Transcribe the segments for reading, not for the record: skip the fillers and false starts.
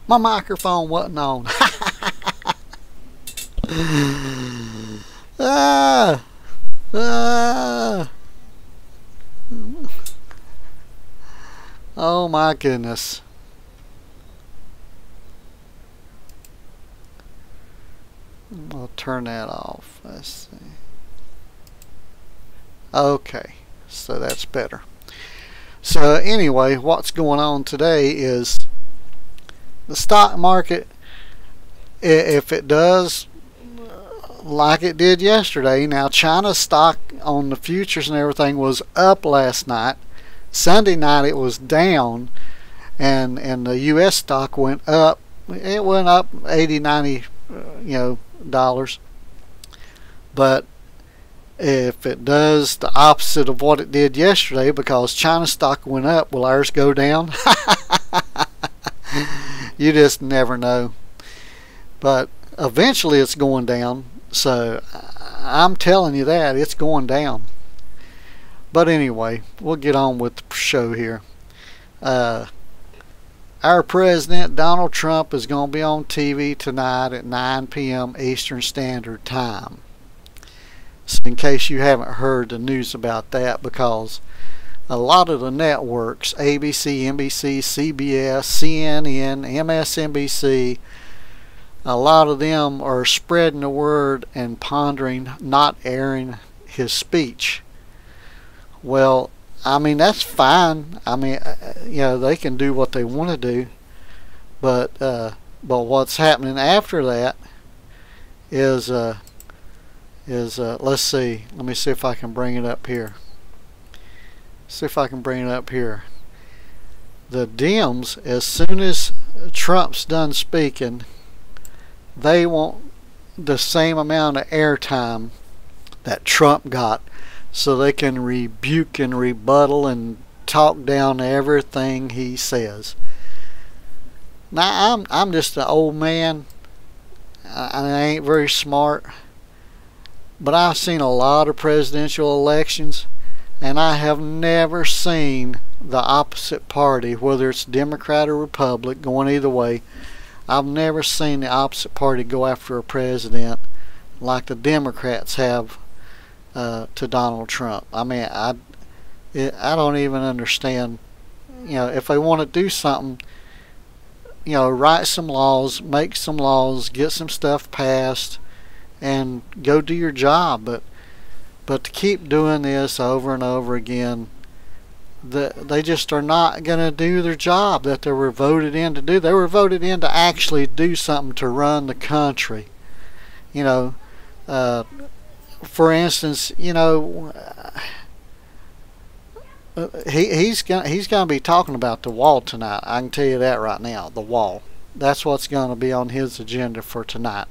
My microphone wasn't on. ah, ah. Oh my goodness. I'll turn that off. Let's see. Okay, so that's better. So anyway, what's going on today is the stock market, if it does like it did yesterday. Now China's stock on the futures and everything was up last night. Sunday night it was down, and the US stock went up. It went up 80, 90 dollars. But if it does the opposite of what it did yesterday, because China's stock went up, will ours go down? You just never know. But eventually it's going down, so I'm telling you that it's going down. But anyway, we'll get on with the show here. Our president, Donald Trump, is going to be on TV tonight at 9 p.m. Eastern Standard Time. So in case you haven't heard the news about that, because a lot of the networks, ABC, NBC, CBS, CNN, MSNBC, a lot of them are spreading the word and pondering not airing his speech. Well, I mean, that's fine. I mean, they can do what they want to do, but what's happening after that is let's see. Let me see if I can bring it up here. See if I can bring it up here. The Dems, as soon as Trump's done speaking, they want the same amount of airtime that Trump got, so they can rebuke and rebuttal and talk down everything he says. Now I'm just an old man. I ain't very smart, but I've seen a lot of presidential elections, and I have never seen the opposite party, whether it's Democrat or Republican, going either way. I've never seen the opposite party go after a president like the Democrats have to Donald Trump. I mean, I don't even understand. If they want to do something, write some laws, make some laws, get some stuff passed, and go do your job. But to keep doing this over and over again, they just are not going to do their job that they were voted in to do. They were voted in to actually do something to run the country. For instance, he's going to be talking about the wall tonight. I can tell you that right now. The wall. That's what's going to be on his agenda for tonight.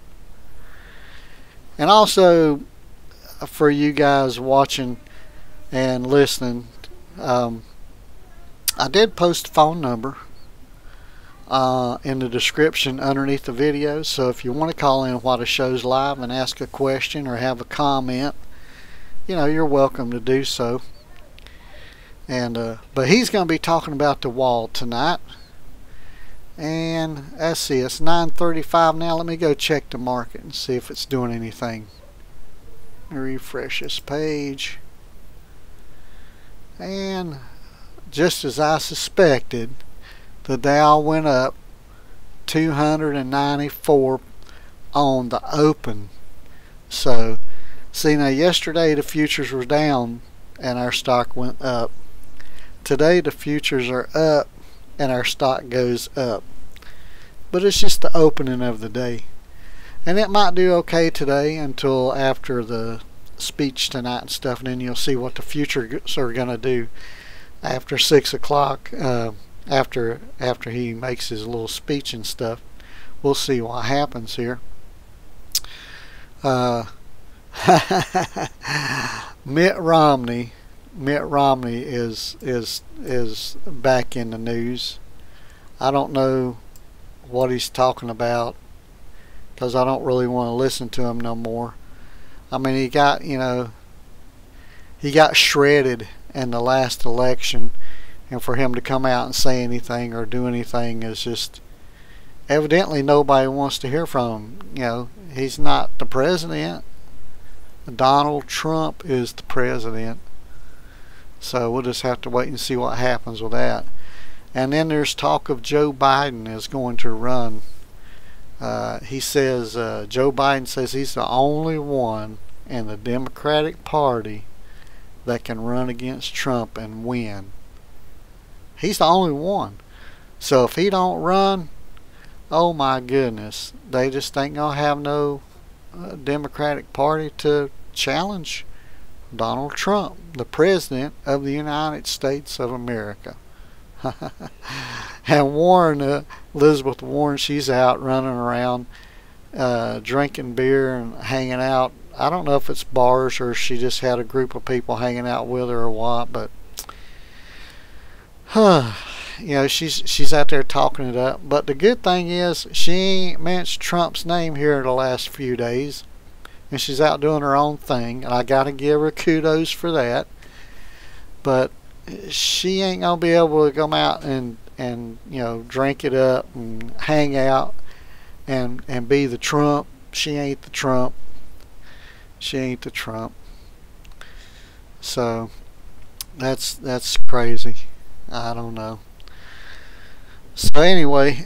And also, for you guys watching and listening, I did post a phone number in the description underneath the video, so if you want to call in while the show's live and ask a question or have a comment, you're welcome to do so. And but he's going to be talking about the wall tonight. And let's see, it's 9:35 now. Let me go check the market and see if it's doing anything. Refresh this page, and just as I suspected, the Dow went up 294 on the open. So see, now yesterday the futures were down and our stock went up. Today the futures are up and our stock goes up, but it's just the opening of the day. And it might do okay today until after the speech tonight and stuff, and then you'll see what the futures are going to do after 6 o'clock. After he makes his little speech and stuff, we'll see what happens here. Mett Romney is back in the news. I don't know what he's talking about, because I don't really want to listen to him no more. I mean, he got shredded in the last election, and for him to come out and say anything or do anything is just, evidently nobody wants to hear from him. He's not the president. Donald Trump is the president. So we'll just have to wait and see what happens with that. And then there's talk of Joe Biden is going to run. He says, Joe Biden says he's the only one in the Democratic Party that can run against Trump and win. He's the only one. So if he don't run, oh my goodness, they just ain't gonna have no Democratic Party to challenge Donald Trump, the President of the United States of America. And Warren, Elizabeth Warren, she's out running around drinking beer and hanging out. I don't know if it's bars or she just had a group of people hanging out with her or what, but she's out there talking it up. But the good thing is she ain't mentioned Trump's name here the last few days, and she's out doing her own thing, and I gotta give her kudos for that. But she ain't gonna be able to come out and drink it up and hang out and be the Trump. She ain't the Trump. She ain't the Trump. So that's crazy. I don't know. So anyway,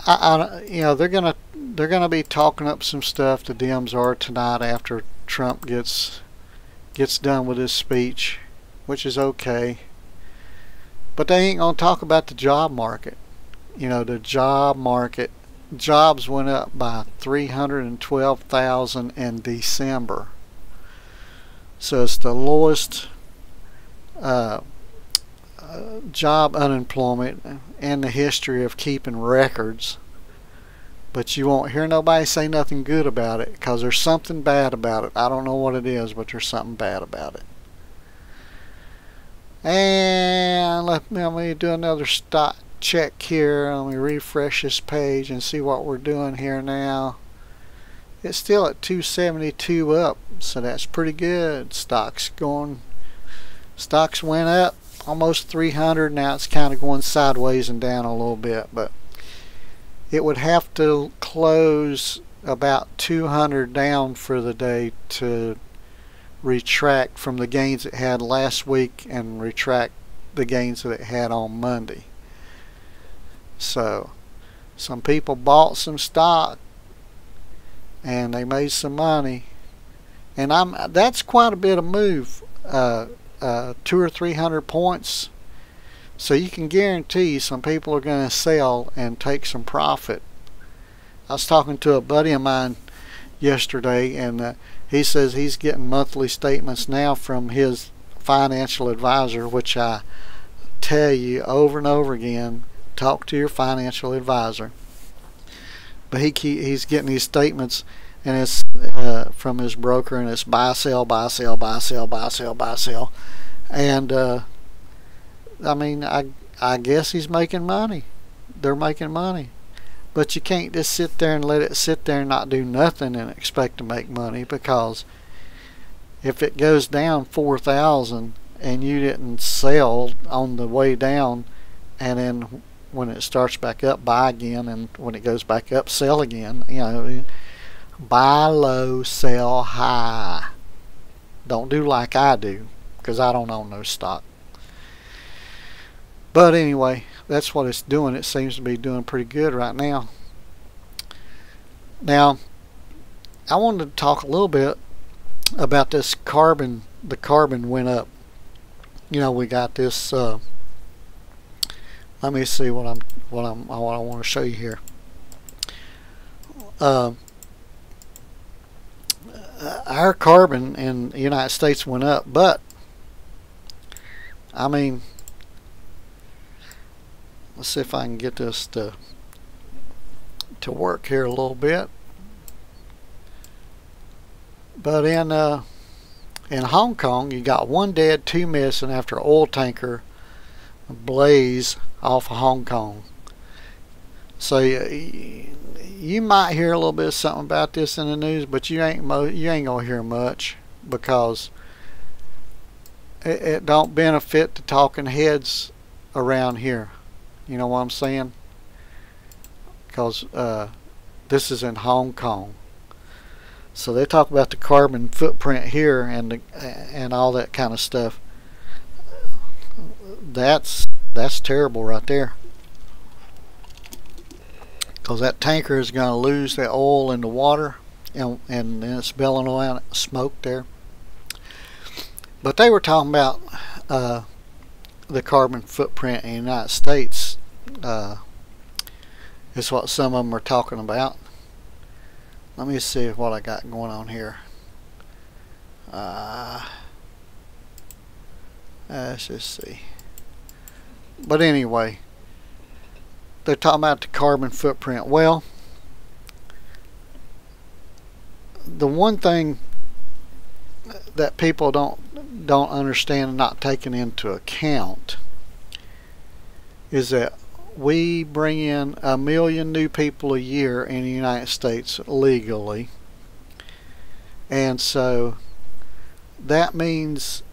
they're gonna be talking up some stuff. The Dems are tonight after Trump gets done with his speech, which is okay. But they ain't gonna talk about the job market. The job market. Jobs went up by 312,000 in December. So it's the lowest job unemployment in the history of keeping records. But you won't hear nobody say nothing good about it because there's something bad about it. I don't know what it is, but there's something bad about it. And let me do another stock check here. Let me refresh this page and see what we're doing here now. It's still at 272 up, so that's pretty good. Stocks went up almost 300. Now it's kind of going sideways and down a little bit, but it would have to close about 200 down for the day to retract from the gains it had last week and retract the gains that it had on Monday. So some people bought some stock and they made some money, and that's quite a bit of move, 200 or 300 points. So you can guarantee some people are going to sell and take some profit. I was talking to a buddy of mine yesterday, and he says he's getting monthly statements now from his financial advisor, which I tell you over and over again, talk to your financial advisor. But he's getting these statements, and it's from his broker, and it's buy, sell, buy, sell, buy, sell, buy, sell, buy, sell. And I mean, I guess he's making money. They're making money. But you can't just sit there and let it sit there and not do nothing and expect to make money, because if it goes down 4,000 and you didn't sell on the way down, and then when it starts back up, buy again, and when it goes back up, sell again. Buy low, sell high. Don't do like I do, because I don't own no stock. But anyway, that's what it's doing. It seems to be doing pretty good right now. Now, I wanted to talk a little bit about this carbon. The carbon went up. We got this. Let me see what I want to show you here. Our carbon in the United States went up, but I mean, let's see if I can get this to work here a little bit. But in Hong Kong, you got 1 dead, 2 missing after an oil tanker blaze off of Hong Kong. So you might hear a little bit of something about this in the news, but you ain't gonna hear much, because it don't benefit the talking heads around here. You know what I'm saying? because this is in Hong Kong. So they talk about the carbon footprint here and all that kind of stuff. That's terrible right there, because that tanker is going to lose the oil in the water, and then it's billowing around smoke there. But they were talking about the carbon footprint in the United States. Is what some of them are talking about. Let me see what I got going on here. Let's just see. But anyway, they're talking about the carbon footprint. Well, the one thing that people don't understand and not taking into account is that we bring in 1 million new people a year in the United States legally, and so that means,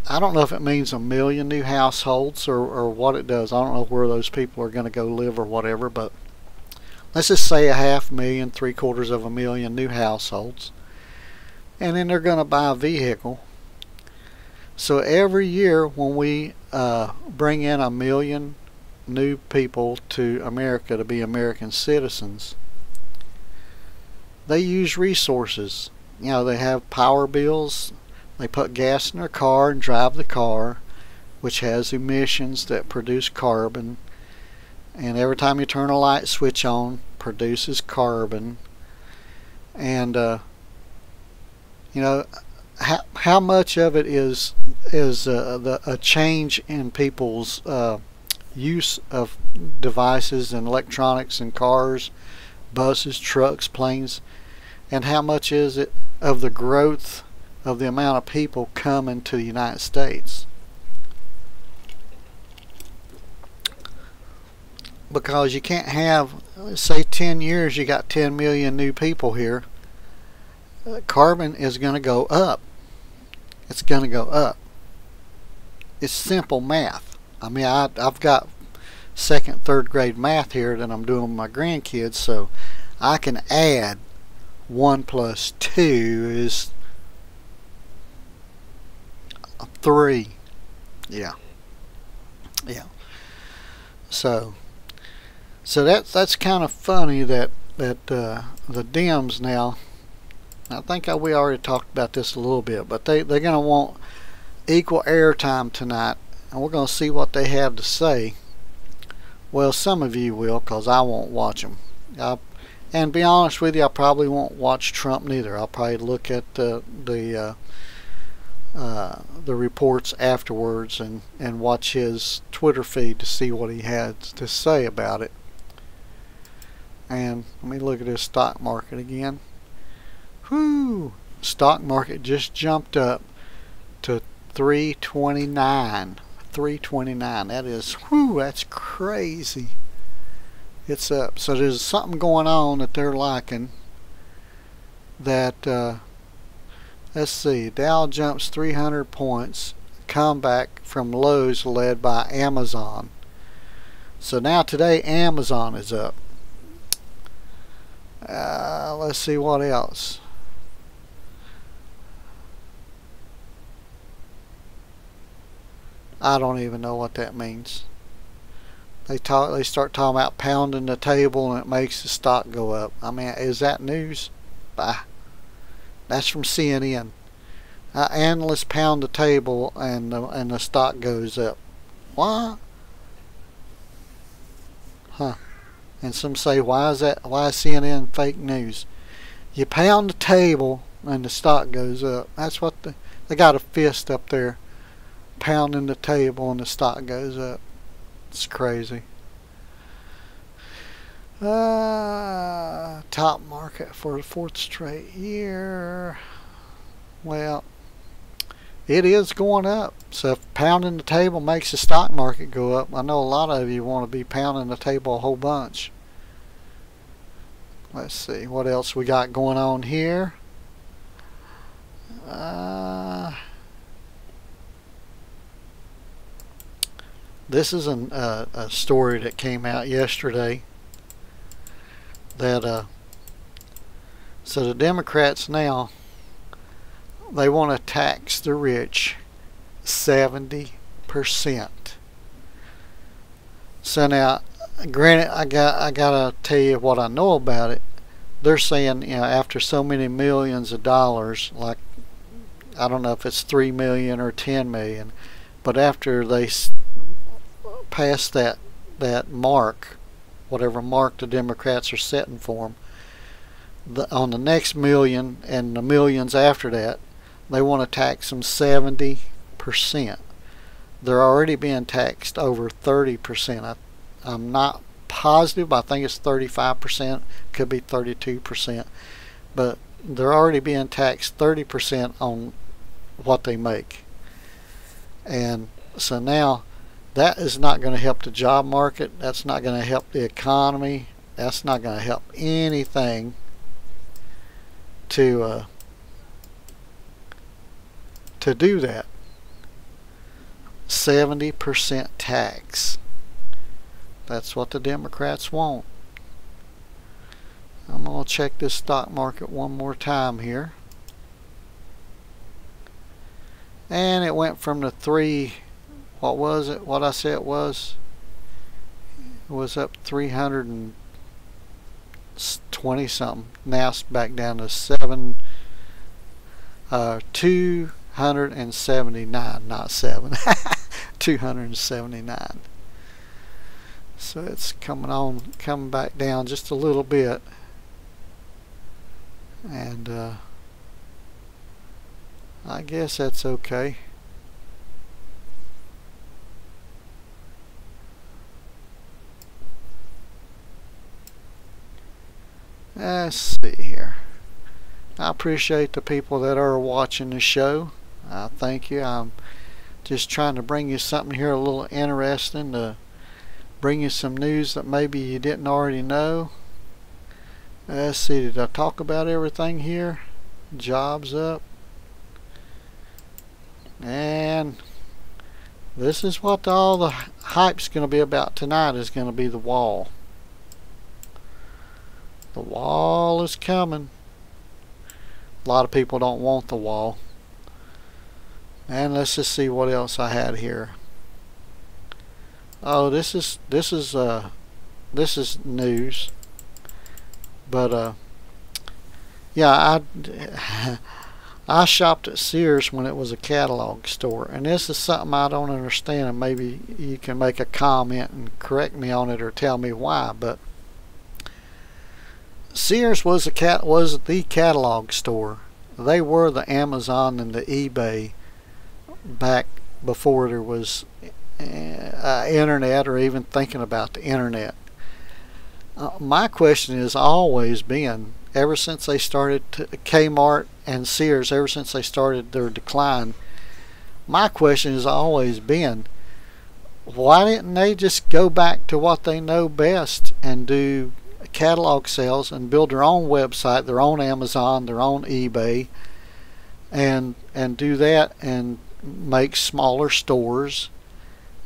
I don't know if it means 1 million new households or what it does. I don't know where those people are going to go live or whatever, but let's just say 500,000, 750,000 new households, and then they're going to buy a vehicle. So every year when we bring in 1 million new people to America to be American citizens, they use resources. You know, they have power bills, they put gas in their car and drive the car, which has emissions that produce carbon, and every time you turn a light switch on, produces carbon. And you know, how much of it is a change in people's use of devices and electronics and cars, buses, trucks, planes, and how much is it of the growth of the amount of people coming to the United States? Because you can't have, say 10 years you got 10 million new people here, carbon is going to go up. It's going to go up. It's simple math. I mean, I've got 2nd, 3rd grade math here that I'm doing with my grandkids, so I can add 1 + 2 is 3. Yeah. So that's kind of funny that the Dems now, I think we already talked about this a little bit, but they're going to want equal airtime tonight, and we're going to see what they have to say. Well, some of you will, because I won't watch them. And to be honest with you, I probably won't watch Trump neither. I'll probably look at the reports afterwards and watch his Twitter feed to see what he had to say about it. And let me look at his stock market again. Whoo! Stock market just jumped up to 329. 329. That is, whoo, that's crazy. It's up. So there's something going on that they're liking. That let's see, Dow jumps 300 points, comeback from lows led by Amazon. So now today Amazon is up. Let's see what else. I don't even know what that means. They start talking about pounding the table and it makes the stock go up. I mean, is that news? Bah. That's from CNN. Analysts pound the table and the stock goes up. What? Huh. And some say, why is CNN fake news? You pound the table and the stock goes up. That's what they got a fist up there pounding the table and the stock goes up. It's crazy. Top market for the 4th straight year. Well, it is going up. So if pounding the table makes the stock market go up, I know a lot of you want to be pounding the table a whole bunch. Let's see what else we got going on here. This is a story that came out yesterday. that so the Democrats now, they want to tax the rich 70%. So now, granted, I gotta tell you what I know about it. They're saying, you know, after so many millions of dollars, like, I don't know if it's 3 million or 10 million, but after they pass that mark, whatever mark the Democrats are setting for them, on the next million and the millions after that, they want to tax them 70%. They're already being taxed over 30%. I'm not positive, but I think it's 35%, could be 32%, but they're already being taxed 30% on what they make. And so now that is not going to help the job market. That's not going to help the economy. That's not going to help anything to do that. 70% tax. That's what the Democrats want. I'm going to check this stock market one more time here. And it went from the 3, what was it? What I said it was up 320 something. Now it's back down to 279, not 7. 279. So it's coming back down just a little bit. And I guess that's okay. Let's see here. I appreciate the people that are watching the show. I thank you. I'm just trying to bring you something here a little interesting, to bring you some news that maybe you didn't already know. Let's see, did I talk about everything here? Jobs up. And this is what all the hype's going to be about tonight, is going to be the wall. The wall is coming. A lot of people don't want the wall. And let's just see what else I had here. Oh, this is news. But yeah, I shopped at Sears when it was a catalog store, and this is something I don't understand, and maybe you can make a comment and correct me on it or tell me why. But Sears was the catalog store. They were the Amazon and the eBay back before there was internet or even thinking about the internet. My question has always been, ever since they started Kmart and Sears, ever since they started their decline, my question has always been, why didn't they just go back to what they know best and do catalog sales and build their own website, their own Amazon, their own eBay, and do that, and make smaller stores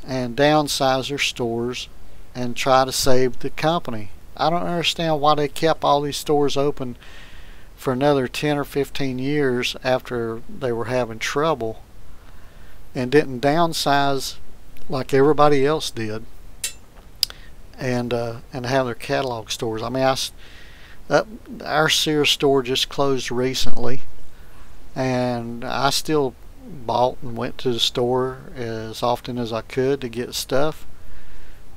and downsize their stores and try to save the company? I don't understand why they kept all these stores open for another 10 or 15 years after they were having trouble, and didn't downsize like everybody else did, and have their catalog stores. I mean, our Sears store just closed recently, and I still bought and went to the store as often as I could to get stuff,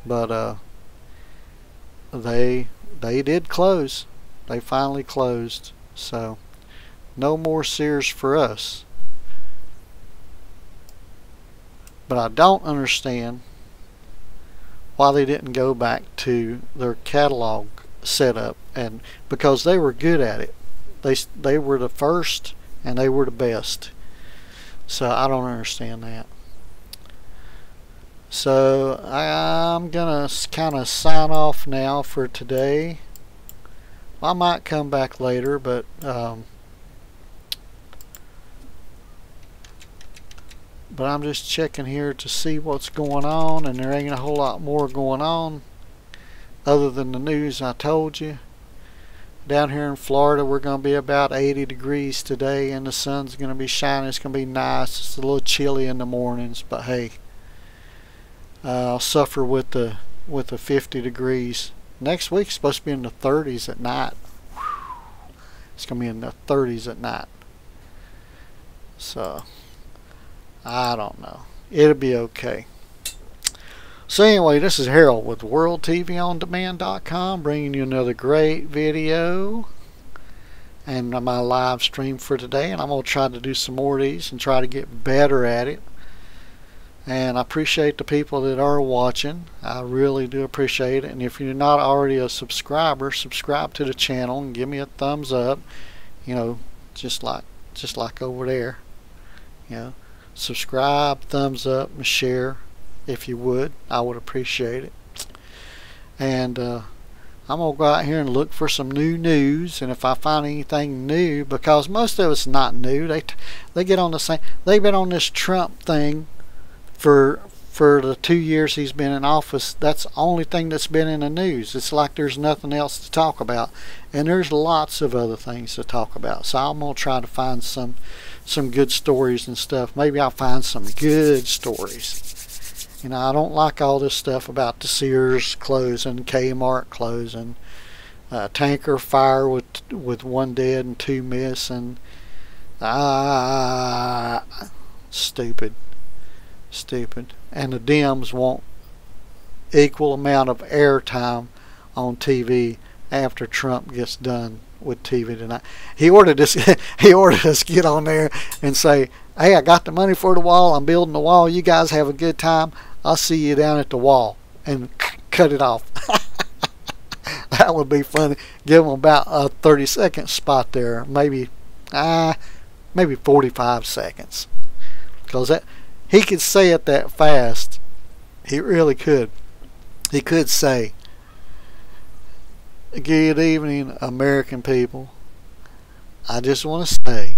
but they did close. They finally closed, so no more Sears for us. But I don't understand why they didn't go back to their catalog setup, and because they were good at it. They were the first and they were the best. So I don't understand that. So I'm gonna kind of sign off now for today. I might come back later, but I'm just checking here to see what's going on, and there ain't a whole lot more going on other than the news I told you. down here in Florida, we're going to be about 80 degrees today, and the sun's going to be shining. It's going to be nice. It's a little chilly in the mornings, but hey, I'll suffer with the 50 degrees. Next week's supposed to be in the 30s at night. It's going to be in the 30s at night. So, I don't know. It'll be okay. So anyway, this is Harold with WorldTVOnDemand.com, bringing you another great video and my live stream for today. And I'm going to try to do some more of these and try to get better at it. And I appreciate the people that are watching. I really do appreciate it. And if you're not already a subscriber, subscribe to the channel and give me a thumbs up. You know, just like over there. You know, subscribe, thumbs up, and share. If you would, I would appreciate it. And I'm gonna go out here and look for some new news, and if I find anything new, because most of it's not new, they get on the same. They've been on this Trump thing for the 2 years he's been in office. That's the only thing that's been in the news. It's like there's nothing else to talk about, and there's lots of other things to talk about. So I'm gonna try to find some good stories and stuff. Maybe I'll find some good stories. You know, I don't like all this stuff about the Sears closing, Kmart closing, tanker fire with 1 dead and 2 missing. Stupid. And the Dems want equal amount of airtime on TV after Trump gets done with TV tonight. He ordered us to get on there and say, hey, I got the money for the wall. I'm building the wall. You guys have a good time. I'll see you down at the wall, and cut it off. That would be funny. Give him about a 30-second spot there, maybe 45 seconds, because that he could say it that fast. He really could. He could say, "Good evening, American people. I just want to say,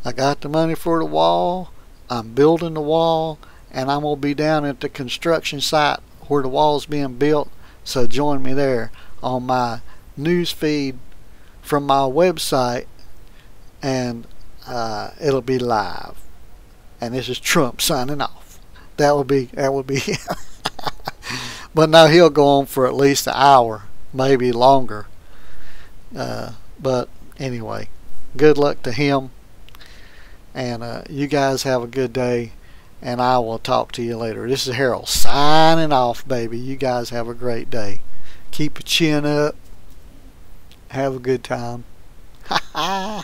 I got the money for the wall. I'm building the wall. And I'm going to be down at the construction site where the wall's being built. So join me there on my news feed from my website. And it'll be live. And this is Trump signing off." That would be But now he'll go on for at least an hour, maybe longer. But anyway, good luck to him. And you guys have a good day. And I will talk to you later. This is Harold signing off, baby. You guys have a great day. Keep your chin up. Have a good time. Ha ha.